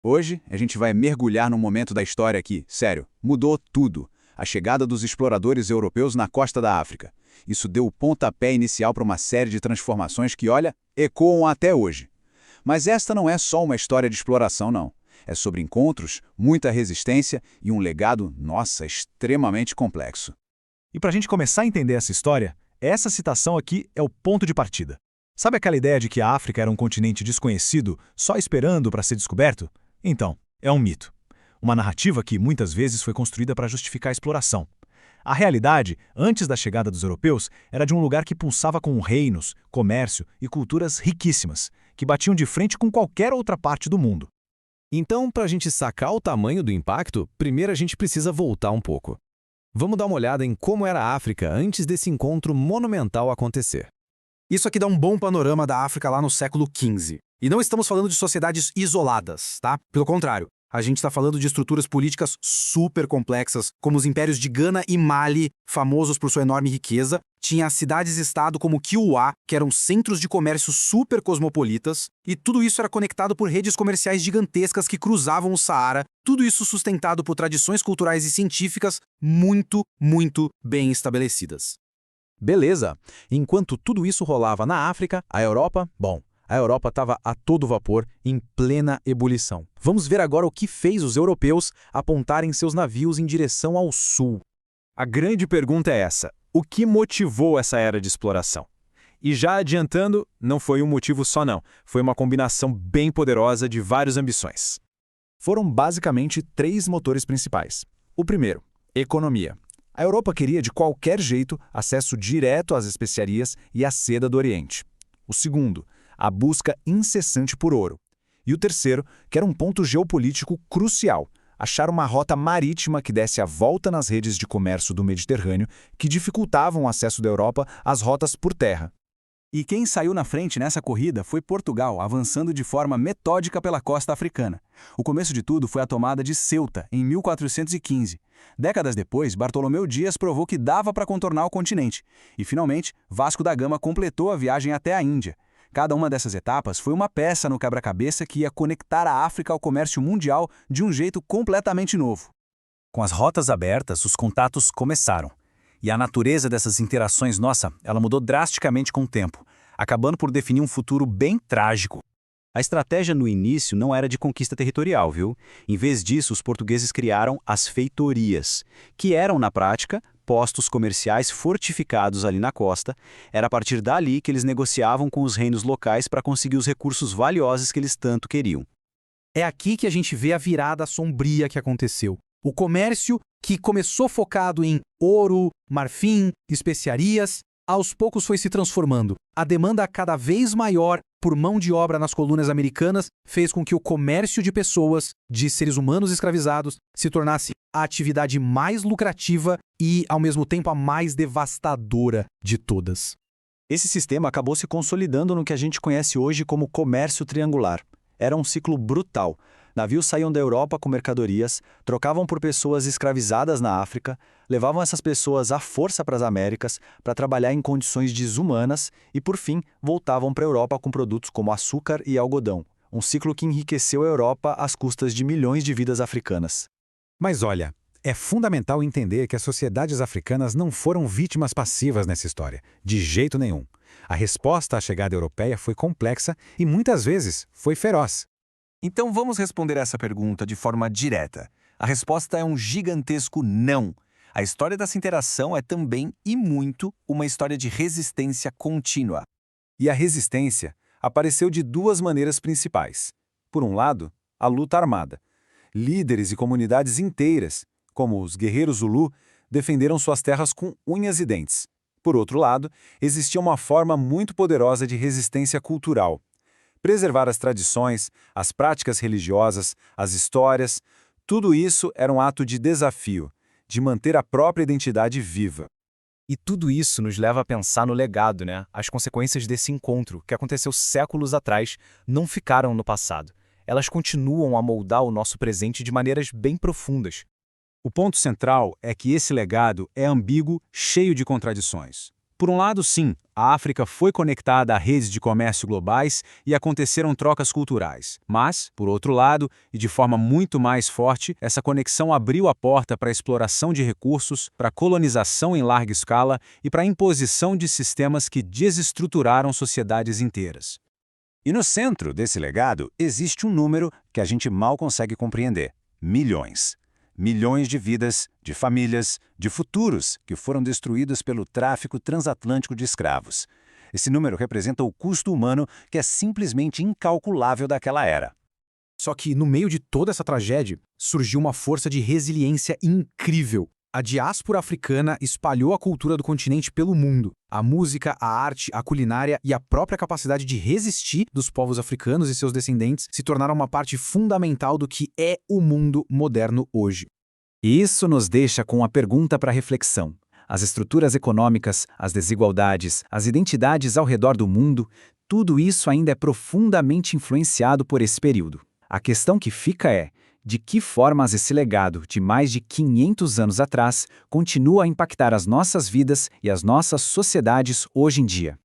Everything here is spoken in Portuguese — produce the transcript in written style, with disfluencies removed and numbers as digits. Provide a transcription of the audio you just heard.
Hoje, a gente vai mergulhar num momento da história que, sério, mudou tudo. A chegada dos exploradores europeus na costa da África. Isso deu o pontapé inicial para uma série de transformações que, olha, ecoam até hoje. Mas esta não é só uma história de exploração, não. É sobre encontros, muita resistência e um legado, nossa, extremamente complexo. E para a gente começar a entender essa história, essa citação aqui é o ponto de partida. Sabe aquela ideia de que a África era um continente desconhecido, só esperando para ser descoberto? Então, é um mito. Uma narrativa que muitas vezes foi construída para justificar a exploração. A realidade, antes da chegada dos europeus, era de um lugar que pulsava com reinos, comércio e culturas riquíssimas, que batiam de frente com qualquer outra parte do mundo. Então, para a gente sacar o tamanho do impacto, primeiro a gente precisa voltar um pouco. Vamos dar uma olhada em como era a África antes desse encontro monumental acontecer. Isso aqui dá um bom panorama da África lá no século XV. E não estamos falando de sociedades isoladas, tá? Pelo contrário, a gente está falando de estruturas políticas super complexas, como os impérios de Gana e Mali, famosos por sua enorme riqueza. Tinha as cidades-estado como Kiuá, que eram centros de comércio super cosmopolitas, e tudo isso era conectado por redes comerciais gigantescas que cruzavam o Saara, tudo isso sustentado por tradições culturais e científicas muito, muito bem estabelecidas. Beleza. Enquanto tudo isso rolava na África, a Europa estava a todo vapor, em plena ebulição. Vamos ver agora o que fez os europeus apontarem seus navios em direção ao sul. A grande pergunta é essa: o que motivou essa era de exploração? E já adiantando, não foi um motivo só não, foi uma combinação bem poderosa de várias ambições. Foram basicamente três motores principais. O primeiro, economia. A Europa queria de qualquer jeito acesso direto às especiarias e à seda do Oriente. O segundo, a busca incessante por ouro. E o terceiro, que era um ponto geopolítico crucial, achar uma rota marítima que desse a volta nas redes de comércio do Mediterrâneo que dificultavam o acesso da Europa às rotas por terra. E quem saiu na frente nessa corrida foi Portugal, avançando de forma metódica pela costa africana. O começo de tudo foi a tomada de Ceuta, em 1415. Décadas depois, Bartolomeu Dias provou que dava para contornar o continente. E, finalmente, Vasco da Gama completou a viagem até a Índia. Cada uma dessas etapas foi uma peça no quebra-cabeça que ia conectar a África ao comércio mundial de um jeito completamente novo. Com as rotas abertas, os contatos começaram. E a natureza dessas interações, nossa, ela mudou drasticamente com o tempo, acabando por definir um futuro bem trágico. A estratégia no início não era de conquista territorial, viu? Em vez disso, os portugueses criaram as feitorias, que eram, na prática, postos comerciais fortificados ali na costa. Era a partir dali que eles negociavam com os reinos locais para conseguir os recursos valiosos que eles tanto queriam. É aqui que a gente vê a virada sombria que aconteceu. O comércio, que começou focado em ouro, marfim, especiarias, aos poucos foi se transformando. A demanda cada vez maior por mão de obra nas colônias americanas fez com que o comércio de pessoas, de seres humanos escravizados, se tornasse a atividade mais lucrativa e, ao mesmo tempo, a mais devastadora de todas. Esse sistema acabou se consolidando no que a gente conhece hoje como comércio triangular. Era um ciclo brutal. Navios saíam da Europa com mercadorias, trocavam por pessoas escravizadas na África, levavam essas pessoas à força para as Américas para trabalhar em condições desumanas e, por fim, voltavam para a Europa com produtos como açúcar e algodão. Um ciclo que enriqueceu a Europa às custas de milhões de vidas africanas. Mas olha, é fundamental entender que as sociedades africanas não foram vítimas passivas nessa história, de jeito nenhum. A resposta à chegada europeia foi complexa e, muitas vezes, foi feroz. Então vamos responder essa pergunta de forma direta. A resposta é um gigantesco não. A história dessa interação é também, e muito, uma história de resistência contínua. E a resistência apareceu de duas maneiras principais. Por um lado, a luta armada. Líderes e comunidades inteiras, como os guerreiros Zulu, defenderam suas terras com unhas e dentes. Por outro lado, existia uma forma muito poderosa de resistência cultural. Preservar as tradições, as práticas religiosas, as histórias, tudo isso era um ato de desafio, de manter a própria identidade viva. E tudo isso nos leva a pensar no legado, né? As consequências desse encontro, que aconteceu séculos atrás, não ficaram no passado. Elas continuam a moldar o nosso presente de maneiras bem profundas. O ponto central é que esse legado é ambíguo, cheio de contradições. Por um lado, sim, a África foi conectada a redes de comércio globais e aconteceram trocas culturais. Mas, por outro lado, e de forma muito mais forte, essa conexão abriu a porta para a exploração de recursos, para a colonização em larga escala e para a imposição de sistemas que desestruturaram sociedades inteiras. E no centro desse legado existe um número que a gente mal consegue compreender: milhões. Milhões de vidas, de famílias, de futuros que foram destruídos pelo tráfico transatlântico de escravos. Esse número representa o custo humano que é simplesmente incalculável daquela era. Só que, no meio de toda essa tragédia, surgiu uma força de resiliência incrível. A diáspora africana espalhou a cultura do continente pelo mundo. A música, a arte, a culinária e a própria capacidade de resistir dos povos africanos e seus descendentes se tornaram uma parte fundamental do que é o mundo moderno hoje. E isso nos deixa com uma pergunta para reflexão. As estruturas econômicas, as desigualdades, as identidades ao redor do mundo, tudo isso ainda é profundamente influenciado por esse período. A questão que fica é: de que formas esse legado de mais de 500 anos atrás continua a impactar as nossas vidas e as nossas sociedades hoje em dia?